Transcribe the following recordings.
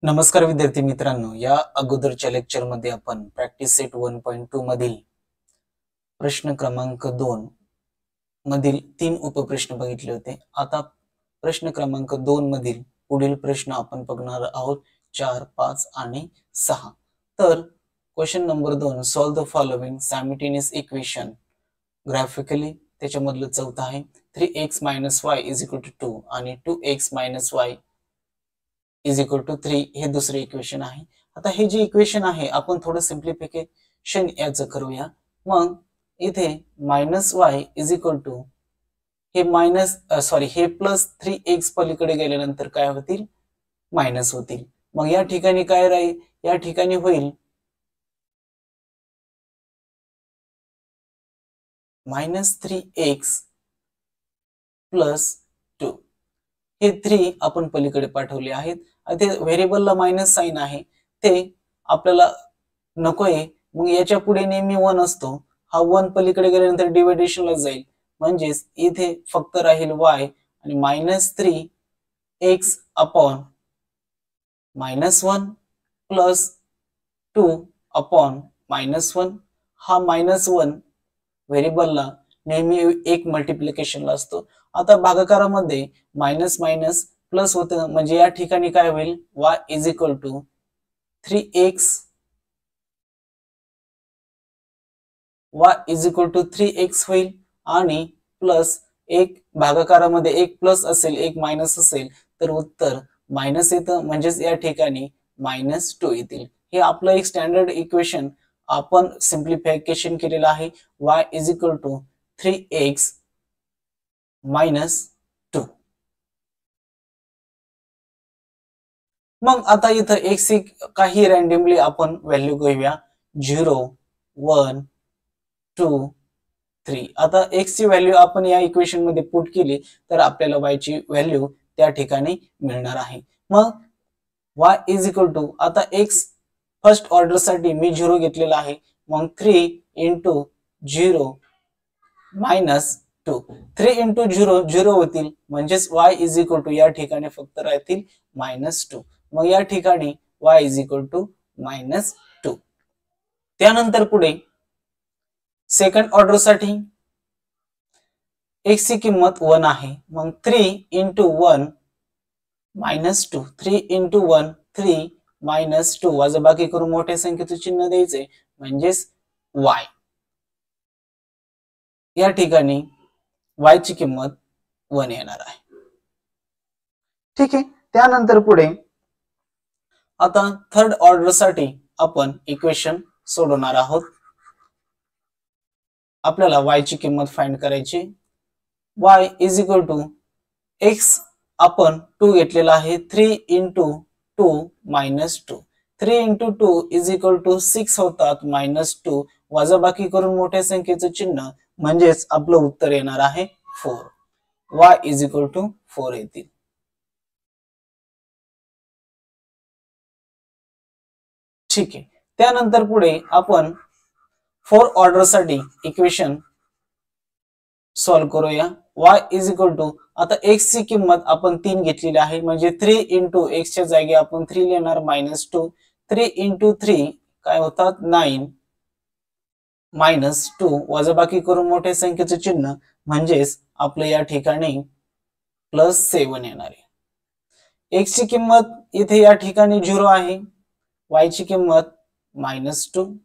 नमस्कार विद्यार्थी मित्रांनो, या अगोदरच्या लेक्चर मध्ये आपण प्रॅक्टिस सेट 1.2 मधील प्रश्न क्रमांक 2 मधील 3 उपप्रश्न बघितले होते. आता प्रश्न क्रमांक 2 मधील पुढील प्रश्न आपण बघणार आहोत 4, 5 आणि 6. तर question number 2, solve the following simultaneous equation graphically. त्याच्यामधलं चौथा आहे 3x - y = 2 आणि 2x - y = 3 हे दुसरे इक्वेशन आहे. आता हे जे इक्वेशन आहे आपण थोडं सिंप्लिफिकेशन याचं करूया. मग इथे -y = हे प्लस 3x पलीकडे गेल्यानंतर काय होतील, मायनस होतील. मग या ठिकाणी काय राहील, या ठिकाणी होईल -3x + 2. हे 3 आपण पलीकडे पाठवले आहेत. ते व्हेरिएबलला मायनस साइन आहे, ते आपल्याला नकोय. मग याच्या पुढे नेहमी 1 असतो. हा 1 पलीकडे गेल्यानंतर डिव्हिडेशनला जाईल, म्हणजेच इथे फक्त राहील y आणि -3x अपॉन -1 प्लस 2 अपॉन -1. हा -1 व्हेरिएबलला नेहमी एक मल्टिप्लिकेशनला असतो. आता भागाकारामध्ये मायनस मायनस प्लस होतं, म्हणजे या ठिकाणी काय होईल, y = 3x होईल आणि प्लस एक भागाकारामध्ये एक प्लस असेल एक मायनस असेल तर उत्तर मायनस येतं, म्हणजेच या ठिकाणी -2 येतील. हे आपलं एक स्टँडर्ड इक्वेशन आपण सिंप्लिफिकेशन केलेलं आहे. y = 3x - 2. मग आता इथं x काही रँडमली आपण व्हॅल्यू घेऊया, 0, 1, 2, 3. आता x ची व्हॅल्यू आपण या इक्वेशन मध्ये पुट केली तर आपल्याला y ची व्हॅल्यू त्या ठिकाणी मिळणार आहे. मग y = आता x फर्स्ट ऑर्डर साठी मी 0 घेतलेला आहे. मग 3 × 0 - 2. 3 × 0 0 होतील, म्हणजेच y = या ठिकाणी फक्त राहतील -2. मग या ठिकाणी y = -2. त्यानंतर पुढे सेकंड ऑर्डर साठी x ची किंमत 1 आहे. मग 3 × 1 -2. 3 × 1 3 -2. वजाबाकी करून मोठ्या संख्येचं चिन्ह द्यायचे, म्हणजेच y. या ठिकाणी y ची किंमत 1 येणार आहे. ठीक आहे. त्यानंतर पुढे आता थर्ड ऑर्डर साठी आपण इक्वेशन सोडवणार आहोत. आपल्याला y ची किंमत फाइंड करायची. y = x आपण 2 घेतलेला आहे. 3 × 2 -2. 3 × 2 = 6 होतात, -2 वजाबाकी करून मोठ्या संख्येचं चिन्ह, म्हणजेच आपलं उत्तर येणार आहे 4. y = 4 येतील. ठीक आहे. त्यानंतर पुढे आपण 4 ऑर्डर साठी इक्वेशन सॉल्व करूया. y = आता x ची किंमत आपण 3 घेतलेली आहे, म्हणजे 3 × x च्या जागी आपण 3 लिहिणार, -2. 3 × 3 काय होतात, 9 -2 वजाबाकी करून मोठ्या संख्येचं चिन्ह, म्हणजेच आपलं या ठिकाणी +7 येणार आहे. x ची किंमत इथे या ठिकाणी 0 आहे, y ची किंमत -2.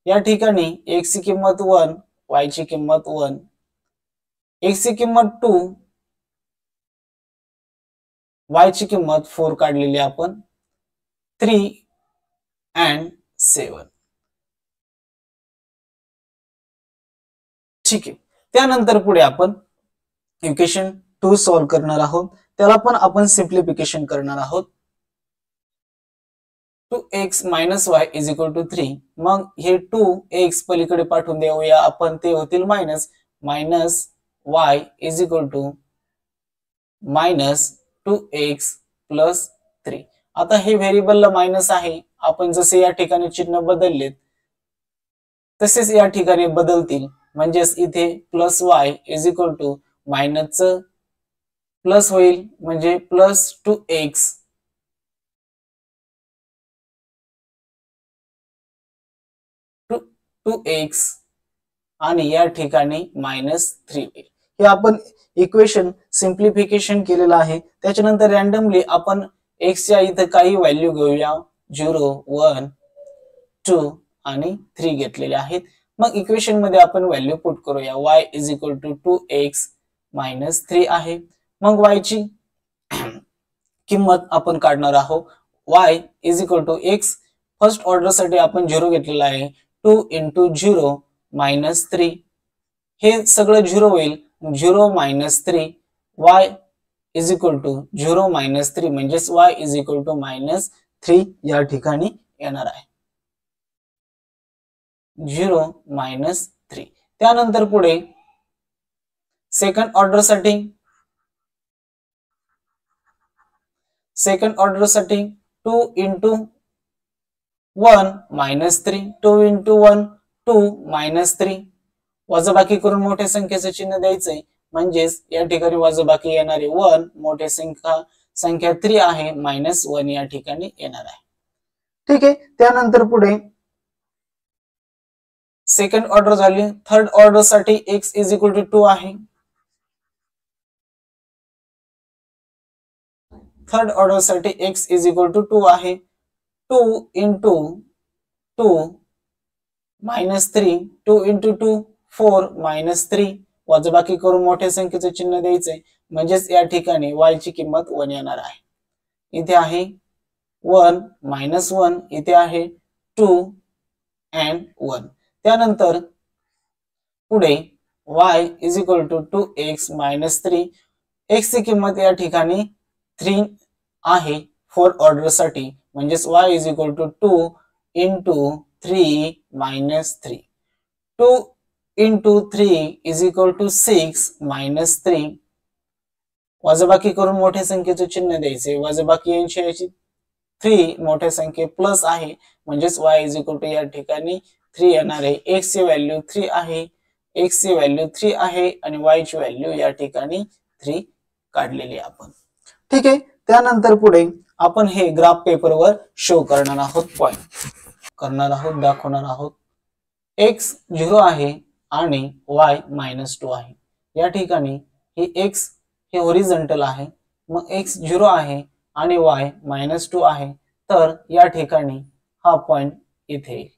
या ठिकाणी x ची किंमत 1, y ची किंमत 1. x ची किंमत 2, y ची किंमत 4 काढलेली आपण, 3 and 7. ठीक आहे. त्यानंतर पुढे आपण इक्वेशन 2 सॉल्व करणार आहोत. त्याला पण आपण सिंप्लिफिकेशन करणार आहोत. 2x - y = 3. मग हे 2x पलीकडे पाठवून देऊया आपण, ते होतील मायनस y = -2x + 3. आता हे व्हेरिएबलला मायनस आहे, आपण जसे या ठिकाणी चिन्ह बदलले तसेच या ठिकाणी बदलतील, म्हणजेच इथे +y = मायनसचं प्लस होईल, म्हणजे +2x 2x आणि या ठिकाणी -3 होईल. हे आपण इक्वेशन सिम्प्लिफिकेशन केलेलं आहे. त्याच्यानंतर रॅन्डमली आपण x च्या इथे काही व्हॅल्यू घेऊया. 0 1 2 आणि 3 घेतलेले आहेत. मग इक्वेशन मध्ये आपण व्हॅल्यू पुट करूया. y = 2x - 3 आहे. मग y ची किंमत आपण काढणार आहोत. y = x फर्स्ट ऑर्डर साठी आपण 0 घेतलेला आहे. 2 × 0 - 3 हे सगळं 0 होईल. 0 - 3 y = 0 - 3 म्हणजेच y = -3 या ठिकाणी येणार आहे. 0 - 3. त्यानंतर पुढे सेकंड ऑर्डर साठी 2 × 1 - 3 2 × 1 2 - 3 वजाबाकी करून मोठ्या संख्येचे चिन्ह द्यायचे. म्हणजेच या ठिकाणी वजाबाकी येणारे 1 मोठी संख्या 3 आहे -1 या ठिकाणी येणार आहे. ठीक आहे. त्यानंतर पुढे सेकंड ऑर्डर झाली. थर्ड ऑर्डर साठी x = 2 आहे. थर्ड ऑर्डर साठी x = 2 आहे. 2 × 2 -3 2 × 2 4 -3 वजाबाकी करून मोठ्या संख्येचे चिन्ह द्यायचे. म्हणजेच या ठिकाणी y ची किंमत 1 येणार आहे. इथे आहे 1 -1 इथे आहे 2 and 1. त्यानंतर पुढे y = 2x - 3 x ची किंमत या ठिकाणी 3 आहे फोर्थ ऑर्डर साठी. म्हणजेच y = 2 × 3 - 3 2 × 3 = 6 - 3 वजाबाकी करून मोठ्या संख्येचे चिन्ह द्यायचे. वजाबाकी यांची 3 मोठ्या संख्ये प्लस आहे. म्हणजेच y = या ठिकाणी 3 येणार आहे. x ची व्हॅल्यू 3 आहे. x ची व्हॅल्यू 3 आहे आणि y ची व्हॅल्यू या ठिकाणी 3 काढलेली आपण. ठीक आहे. त्यानंतर पुढे आपण हे ग्राफ पेपरवर शो करणार आहोत. पॉइंट करणार आहोत, दाखवणार आहोत. x 0 आहे आणि y -2 आहे. या ठिकाणी हे x हे हॉरिझॉन्टल आहे. मग x 0 आहे आणि y -2 आहे. तर या ठिकाणी हा पॉइंट इथे येईल.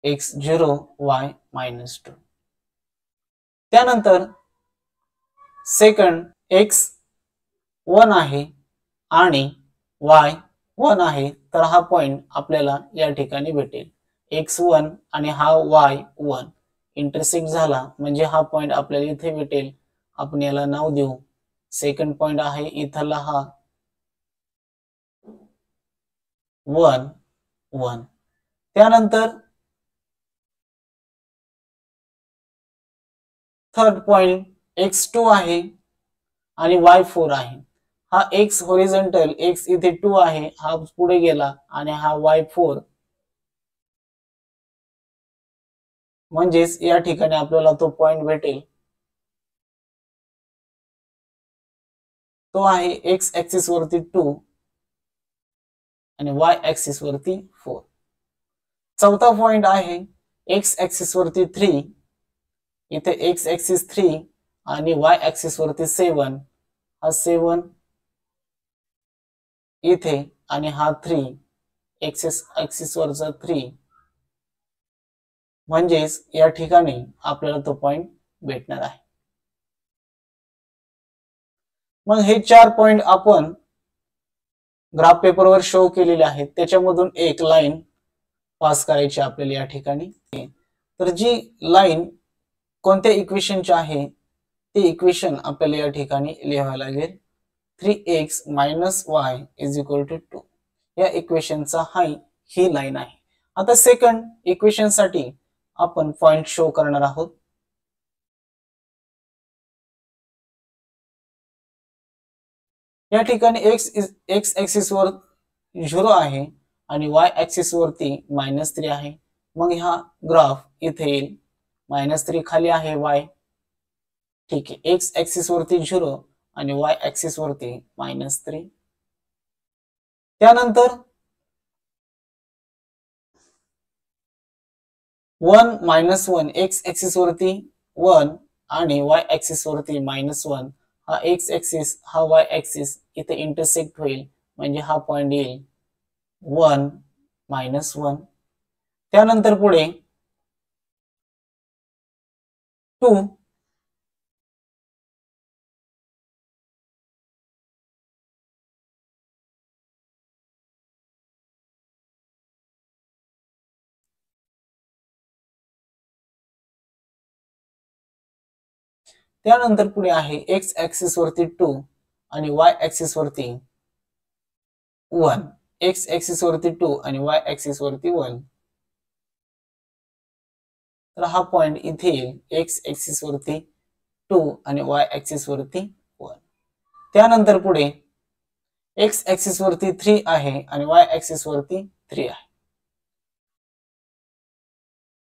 x 0 y -2. त्यानंतर सेकंड x 1 आहे आणि y 1 आहे. तर हा पॉइंट आपल्याला या ठिकाणी भेटेल. x 1 आणि हा y 1 इंटरसेक्ट झाला म्हणजे हा पॉइंट आपल्याला इथे भेटेल. आपण याला नाव देऊ. सेकंड पॉइंट आहे इथला हा 1 1. त्यानंतर थर्ड पॉइंट x2 आहे आणि y4 आहे. हा x हॉरिझॉन्टल x इथे 2 आहे. हा पुढे गेला आणि हा y4 म्हणजेच या ठिकाणी आपल्याला तो पॉइंट भेटेल. तो आहे x ऍक्सिस वरती 2 आणि y ऍक्सिस वरती 4. चौथा पॉइंट आहे x ऍक्सिस वरती 3. इथे x ऍक्सिस 3 आणि y ऍक्सिस वरती 7. हा 7 इथे आणि हा 3 x ऍक्सिस वरचा 3. म्हणजेच या ठिकाणी आपल्याला तो पॉइंट भेटणार आहे. मग हे 4 पॉइंट आपण ग्राफ पेपरवर शो केलेले आहेत. त्याच्यामधून एक लाईन पास करायची आपल्याला या ठिकाणी. तर जी लाईन कोणत्या इक्वेशनची आहे ते इक्वेशन आपल्याला या ठिकाणी लिहावे लागेल. 3x - y = 2 या इक्वेशनचा ही लाईन आहे. आता सेकंड इक्वेशन साठी आपण पॉइंट शो करणार आहोत. या ठिकाणी x ऍक्सिस वर 0 आहे आणि y ऍक्सिस वरती -3 आहे. मग हा ग्राफ इथे येईल. -3 खाली आहे y. ठीक आहे. x ऍक्सिस वरती 0 आणि y ऍक्सिस वरती -3. त्यानंतर 1 -1 एक्स ऍक्सिस वरती 1 आणि वाय ऍक्सिस वरती -1 हा एक्स ऍक्सिस हा वाय ऍक्सिस इथे इंटरसेक्ट होईल म्हणजे हा पॉइंट येईल 1 -1. त्यानंतर पुढे 2 त्यानंतर पुढे आहे एक्स ऍक्सिस वरती 2 आणि वाय ऍक्सिस वरती 1 एक्स ऍक्सिस वरती 2 आणि वाय ऍक्सिस वरती 1. तर हा पॉइंट इथे येईल एक्स ऍक्सिस वरती 2 आणि वाय ऍक्सिस वरती 1. त्यानंतर पुढे एक्स ऍक्सिस वरती 3 आहे आणि वाय ऍक्सिस वरती 3 आहे.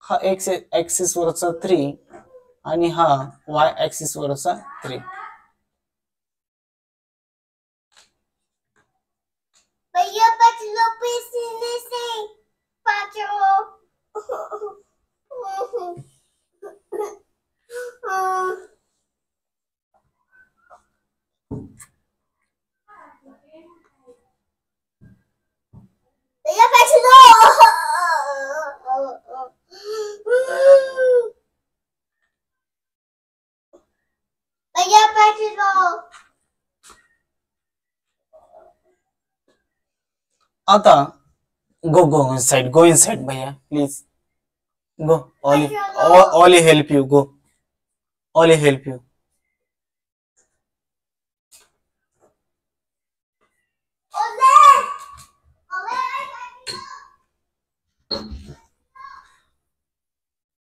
हा एक्स ऍक्सिस वरचा 3 आणि हा वाय ऍक्सिस वरचा 3. भैया पचलो पीसने से पाचो भैया पचलो भैया पचलो. आता go inside भैया please go. Ollie help you, go. Ollie help you.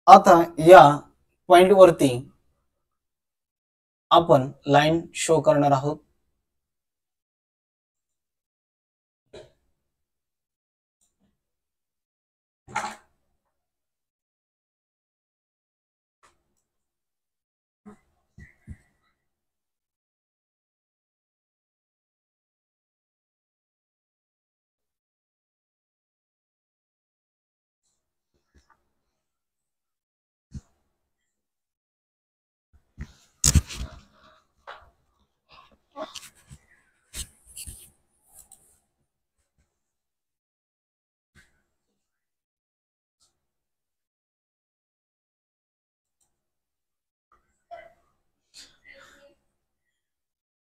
आता या पॉइंट वरती आपण लाईन शो करणार आहोत.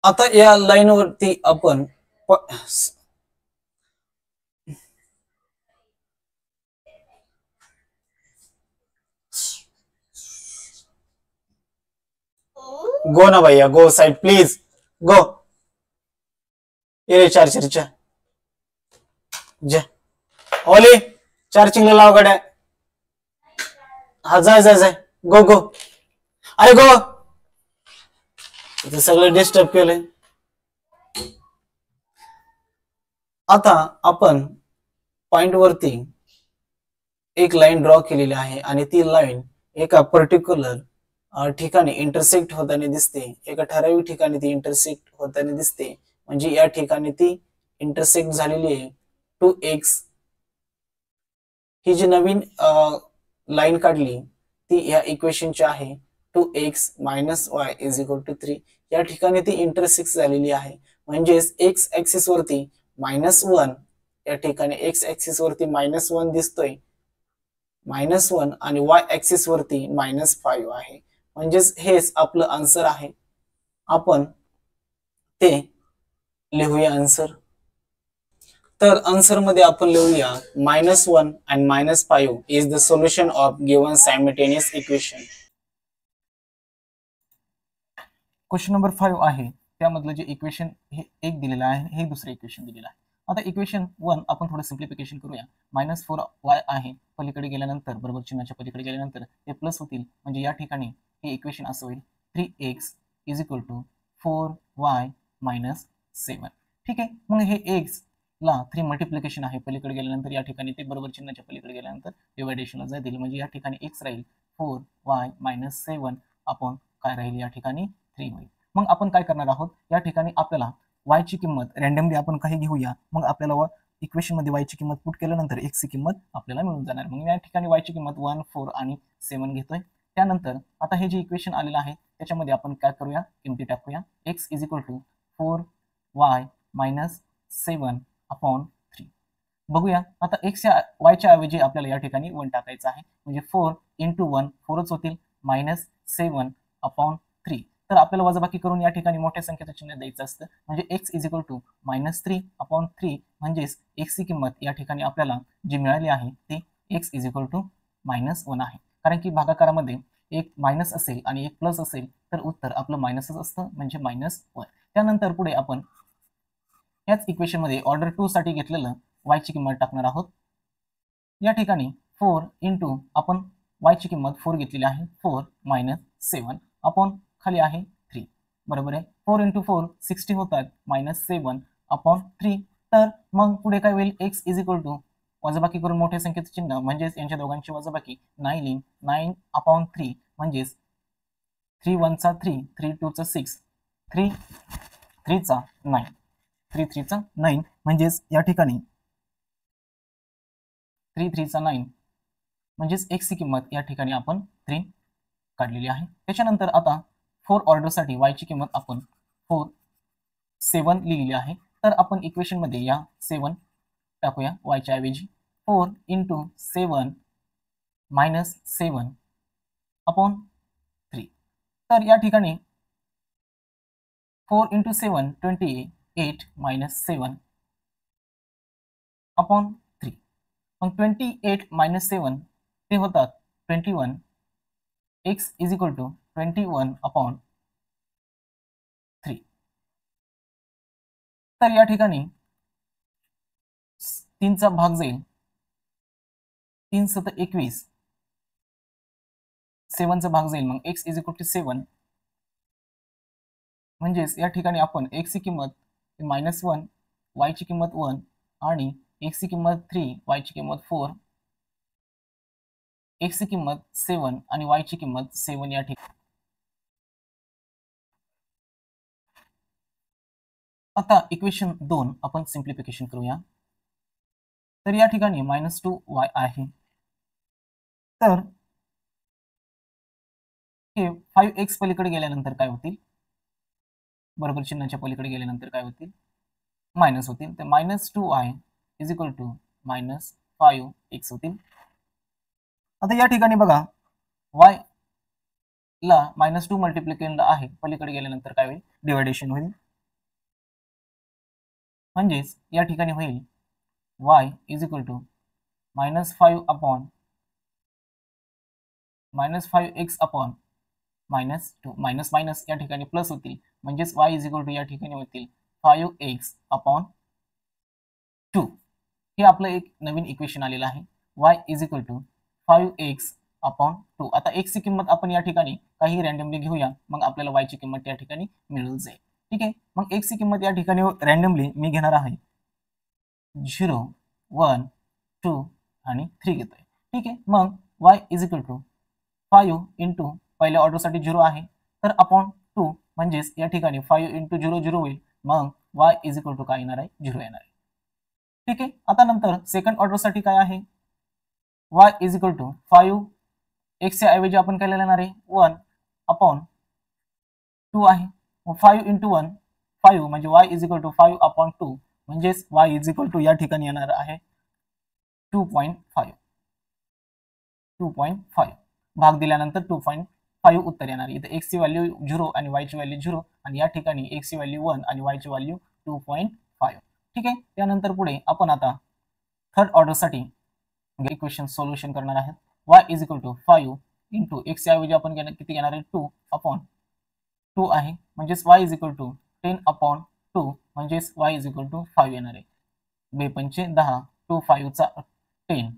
आता या लाईन वरती आपण गो ना भैया, गो साइड प्लीज, गो. ये चार्जरच्या ओली चार्जिंगला लाव गड्या. हा जाय गो गो. अरे गो. इथे सगळं डिस्टर्ब केलंय. आता आपण पॉइंट वरती एक लाईन ड्रॉ केलेली आहे आणि ती लाईन एका पर्टिक्युलर ठिकाणी इंटरसेक्ट होताना दिसते. एका ठराविक ठिकाणी ती इंटरसेक्ट होताना दिसते. म्हणजे या ठिकाणी ती इंटरसेक्ट झालेली आहे 2x. ही जी नवीन लाईन काढली ती या इक्वेशनची आहे 2x - y = 3. या ठिकाणी ती इंटरसेक्ट झालेली आहे. म्हणजेच एक्स ऍक्सिस वरती -1 या ठिकाणी एक्स ऍक्सिस वरती -1 दिसतोय, -1 आणि वाय ऍक्सिस वरती -5 आहे. म्हणजेच हेच आपलं आन्सर आहे. आपण ते लिहूया आन्सर. तर आन्सर मध्ये आपण लिहूया -1 and -5 is the solution of given simultaneous equation. Question number 5 आहे त्यामधलं जे इक्वेशन हे एक दिलेलं आहे, हे दुसरं इक्वेशन दिलेलं आहे. आता इक्वेशन 1 आपण थोडं सिम्प्लिफिकेशन करूया. -4y आहे, पलीकडे गेल्यानंतर बरोबर चिन्हाच्या पलीकडे गेल्यानंतर ते प्लस होतील. म्हणजे या ठिकाणी हे इक्वेशन असं होईल 3x = 4y - 7. ठीक आहे. मग हे x ला 3 मल्टिप्लिकेशन आहे, पलीकडे गेल्यानंतर या ठिकाणी ते बरोबर चिन्हाच्या पलीकडे गेल्यानंतर डिवायडेशनला जातील. म्हणजे या ठिकाणी x राहील 4y - 7 आपण काय राहील या ठिकाणी 3 होईल. मग आपण काय करणार आहोत, या ठिकाणी आपल्याला y ची किंमत रँडमली आपण काही घेऊया. मग आपल्याला इक्वेशन मध्ये y ची किंमत पुट केल्यानंतर x ची किंमत आपल्याला मिळून जाणार. मग या ठिकाणी y ची किंमत 1, 4 आणि 7 घेतोय. त्यानंतर आता हे जे इक्वेशन आलेलं आहे त्याच्यामध्ये आपण काय करूया, किमती टाकूया. x = 4y - 7/3. बघूया आता x या y च्या ऐवजी आपल्याला या ठिकाणी 1 टाकायचं आहे. म्हणजे 4 × 1 4च होतील -7/3. तर आपल्याला वजाबाकी करून या ठिकाणी मोठ्या संख्येचं चिन्ह द्यायचं असतं. म्हणजे x = -3/3 म्हणजेच x ची किंमत या ठिकाणी आपल्याला जी मिळाली आहे ती x = -1 आहे. कारण की भागाकारामध्ये एक मायनस असेल आणि एक प्लस असेल तर उत्तर आपलं मायनसच असतं, म्हणजे -1. त्यानंतर पुढे आपण याच इक्वेशन मध्ये ऑर्डर 2 साठी घेतलेलं y ची किंमत टाकणार आहोत. या ठिकाणी 4 × आपण y ची किंमत 4 घेतलेली आहे. 4 - 7 आपण खाली आहे 3. बरोबर आहे. 4 × 4 60 होतात -7/3. तर मग पुढे काय होईल, x = वजाबाकी करून मोठ्या संख्येचं चिन्ह म्हणजेच यांच्या दोघांची वजाबाकी 9/3 म्हणजेच 3 × 1 = 3, 3 × 2 = 6, 3 × 3 = 9, 3 × 3 = 9 म्हणजेच या ठिकाणी 3 × 3 = 9 म्हणजेच x ची किंमत या ठिकाणी आपण 3 काढलेली आहे. त्याच्यानंतर आता 4 ऑर्डर साठी y ची किंमत आपण 7 लिहिलेली आहे. तर आपण इक्वेशन मध्ये या 7 टाकूया y च्या ऐवजी. 4 × 7 - 7/3. तर या ठिकाणी 4 × 7 28 - 7/3. मग 28 - 7 ते होतात 21. x = 21/3. तर या ठिकाणी 3 चा भाग जाईल, 3 × 7 = 21, 7 चा भाग जाईल. मग x = 7 म्हणजेच या ठिकाणी आपण x ची किंमत -1, y ची किंमत 1 आणि x ची किंमत 3, y ची किंमत 4, x ची किंमत 7 आणि y ची किंमत 7 या ठिकाणी. आता इक्वेशन 2 आपण सिंप्लिफिकेशन करूया. तर या ठिकाणी -2y आहे. तर हे 5x पलीकडे गेल्यानंतर काय होतील, बरोबर चिन्हाच्या पलीकडे गेल्यानंतर काय होतील, मायनस होतील. तर -2y = -5x होतील. आता या ठिकाणी बघा y ला -2 मल्टिप्लाय केलेलं आहे, पलीकडे गेल्यानंतर काय होईल, डिव्हायडेशन होईल. म्हणजेच या ठिकाणी होईल y = -5x/-2 मायनस मायनस या ठिकाणी प्लस होतील. म्हणजेच y = या ठिकाणी होतील 5x/2. हे आपलं एक नवीन इक्वेशन आलेलं आहे. y = 5x/2. आता x ची किंमत आपण या ठिकाणी काही रँडमली घेऊया, मग आपल्याला y ची किंमत या ठिकाणी मिळून जाईल. ठीक आहे. मग x ची किंमत या ठिकाणी रँडमली मी घेणार आहे 0, 1, 2 आणि 3 घेतोय. ठीक आहे. मग y = 5 × पहिल्या ऑर्डर साठी 0 आहे, तर अपॉन 2 म्हणजेच या ठिकाणी 5 × 0 0 होईल. मग y = काय येणार आहे, 0 येणार आहे. ठीक आहे. आता नंतर सेकंड ऑर्डर साठी काय आहे, y = 5, x च्या ऐवजी आपण काय लिहिणार आहे, 1/2 आहे. मग 5 × 1 5 म्हणजे y = 5/2 म्हणजेच y = या ठिकाणी येणार आहे 2.5. 2.5 भाग दिल्यानंतर 2.5 उत्तर येणार. इथे x ची व्हॅल्यू 0 आणि y ची व्हॅल्यू 0 आणि या ठिकाणी x ची व्हॅल्यू 1 आणि y ची व्हॅल्यू 2.5. ठीक आहे. त्यानंतर पुढे आपण आता थर्ड ऑर्डर साठी इक्वेशन सोल्युशन करणार आहोत. y = 5 × x च्या ऐवजी आपण किती घेणार आहे, 2/2 आहे. म्हणजेच y = 10/2 म्हणजेच y = 5 येणार आहे. 2×5 = 10, 2 5 चा 10.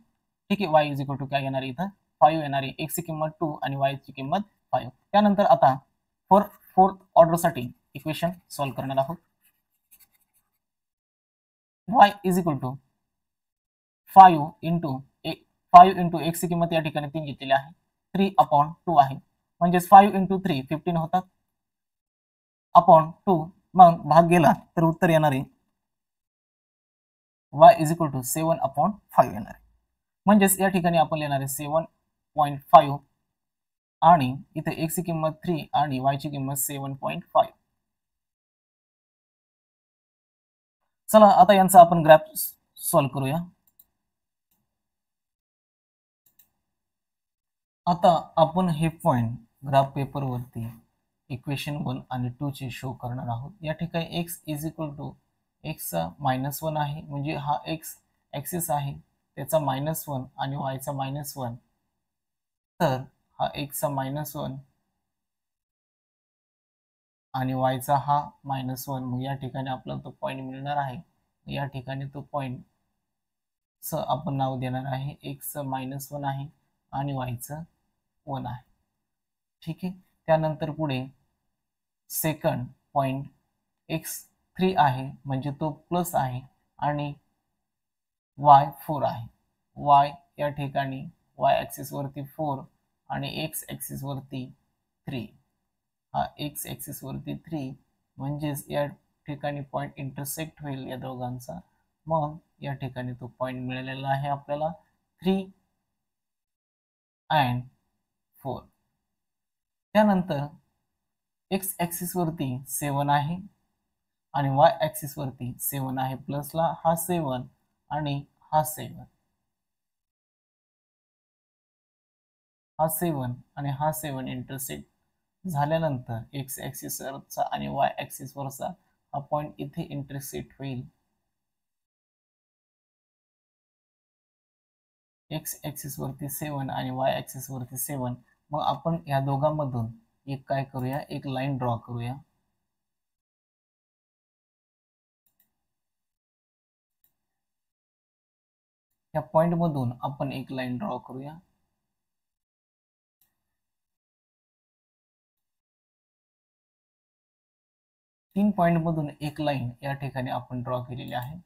ठीक आहे. y = काय येणार आहे, इथं 5 येणार आहे. x ची किंमत 2 आणि y ची किंमत 5. त्यानंतर आता फोर्थ ऑर्डर साठी इक्वेशन सॉल्व्ह करणार आहोत. y = 5 × x ची किंमत या ठिकाणी 3 घेतलेली आहे, 3/2 आहे. म्हणजेच 5 × 3 15 होतात /2. मग भाग गेला तर उत्तर येणार आहे y इज इक्वल टू 7/5 येणार आहे. म्हणजेच या ठिकाणी आपण लिहिणार आहे 7.5 आणि इथे x ची किंमत 3 आणि y ची किंमत 7.5. चला आता यांचा आपण ग्राफ सॉल्व्ह करूया. आता आपण हे पॉइंट ग्राफ पेपर वरती इक्वेशन 1 आणि 2 चे शो करणार आहोत. या ठिकाणी x is equal to x चा -1 आहे, म्हणजे हा x ऍक्सिस आहे त्याचा -1 आणि y चा -1. तर हा x चा -1 आणि y चा हा -1, मग या ठिकाणी आपल्याला तो पॉइंट मिळणार आहे. या ठिकाणी तो पॉइंट च आपण नाव देणार आहे x चं -1 आहे आणि y चं 1 आहे. ठीक आहे. त्यानंतर पुढे सेकंड पॉइंट x3 आहे, म्हणजे तो प्लस आहे आणि y4 आहे. y या ठिकाणी y ऍक्सिस वरती 4 आणि x ऍक्सिस वरती 3. हा x ऍक्सिस वरती 3 म्हणजेच या ठिकाणी पॉइंट इंटरसेक्ट होईल या दोघांचा. मग या ठिकाणी तो पॉइंट मिळालेला आहे आपल्याला 3 and 4. त्यानंतर x ऍक्सिस वरती 7 आहे आणि y ऍक्सिस वरती 7 आहे, प्लसला हा 7 आणि हा 7. हा 7 आणि हा 7 इंटरसेक्ट झाल्यानंतर x ऍक्सिस वरचा आणि y ऍक्सिस वरचा हा पॉइंट इथे इंटरसेक्ट होईल. x ऍक्सिस वरती 7 आणि y ऍक्सिस वरती 7. मग आपण या दोघांमधून एक काय करूया, एक लाईन ड्रॉ करूया. या पॉइंट मधून आपण एक लाईन ड्रॉ करूया. तीन पॉइंट मधून एक लाईन या ठिकाणी आपण ड्रॉ केलेली आहे.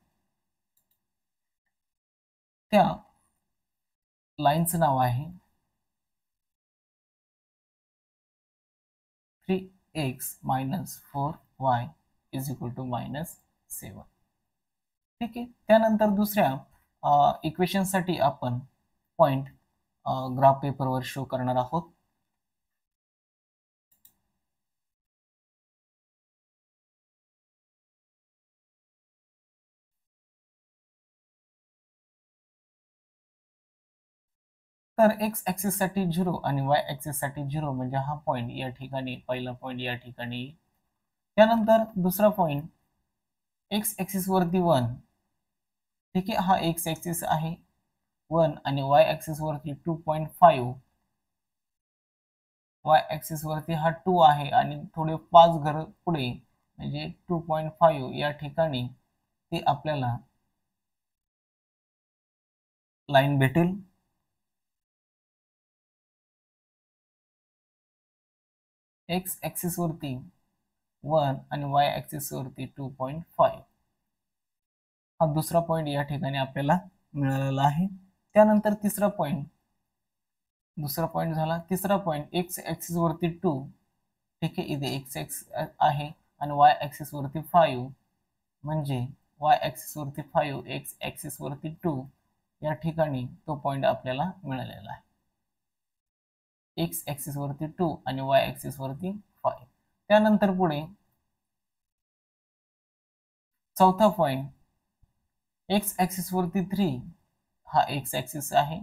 त्या लाईनचं नाव आहे 3x - 4y is equal to -7. ठीक आहे. त्यानंतर दुसऱ्या इक्वेशन साठी आपण पॉइंट ग्राफ पेपरवर शो करणार आहोत. तर x ऍक्सिस साठी 0 आणि y ऍक्सिस साठी 0, म्हणजे हा पॉइंट या ठिकाणी, पहिला पॉइंट या ठिकाणी. त्यानंतर दुसरा पॉइंट x ऍक्सिस वरती 1. ठीक आहे. हा x ऍक्सिस आहे 1 आणि y ऍक्सिस वरती 2.5. y ऍक्सिस वरती हा 2 आहे आणि थोडे 5 घर पुढे म्हणजे 2.5 या ठिकाणी ते आपल्याला लाईन भेटेल. x ऍक्सिस वरती 1 आणि y ऍक्सिस वरती 2.5. हा दुसरा पॉइंट या ठिकाणी आपल्याला मिळालेला आहे. त्यानंतर तिसरा पॉइंट, दुसरा पॉइंट झाला. तिसरा पॉइंट x ऍक्सिस वरती 2. ठीक आहे. इथे x ऍक्सिस आहे आणि y ऍक्सिस वरती 5, म्हणजे y ऍक्सिस वरती 5, x ऍक्सिस वरती 2 या ठिकाणी तो पॉइंट आपल्याला मिळालेला आहे. x ऍक्सिस वरती 2 आणि y ऍक्सिस वरती 5. त्यानंतर पुढे चौथा पॉइंट x ऍक्सिस वरती 3. हा x ऍक्सिस आहे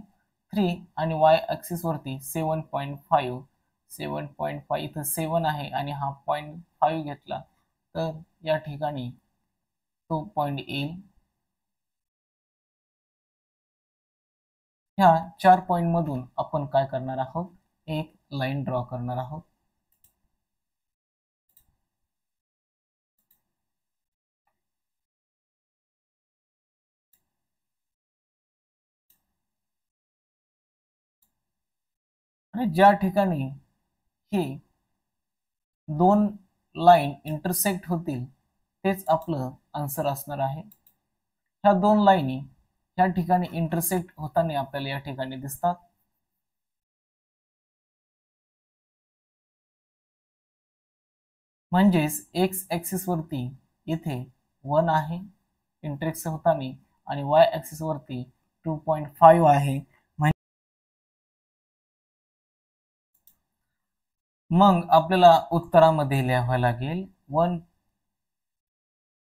3 आणि y ऍक्सिस वरती 7.5. 7.5 इथं 7 आहे आणि हा पॉइंट 5 घेतला तर या ठिकाणी तो पॉइंट येईल. ह्या 4 पॉइंट मधून आपण काय करणार आहोत, एक लाईन ड्रॉ करणार आहोत. आणि ज्या ठिकाणी हे दोन लाईन इंटरसेक्ट होतील तेच आपलं आन्सर असणार आहे. ह्या दोन लाईनी ह्या ठिकाणी इंटरसेक्ट होताना आपल्याला या ठिकाणी दिसतात. म्हणजेच x ऍक्सिस वरती इथे 1 आहे इंटरसेक्ट होताना आणि y ऍक्सिस वरती 2.5 आहे. मग आपल्याला उत्तरामध्ये लिहावं लागेल 1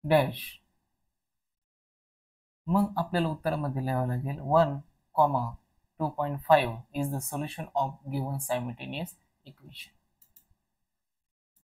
डॅश. मग आपल्याला उत्तरामध्ये लिहावं लागेल 1, 2.5 is the solution of given simultaneous equation.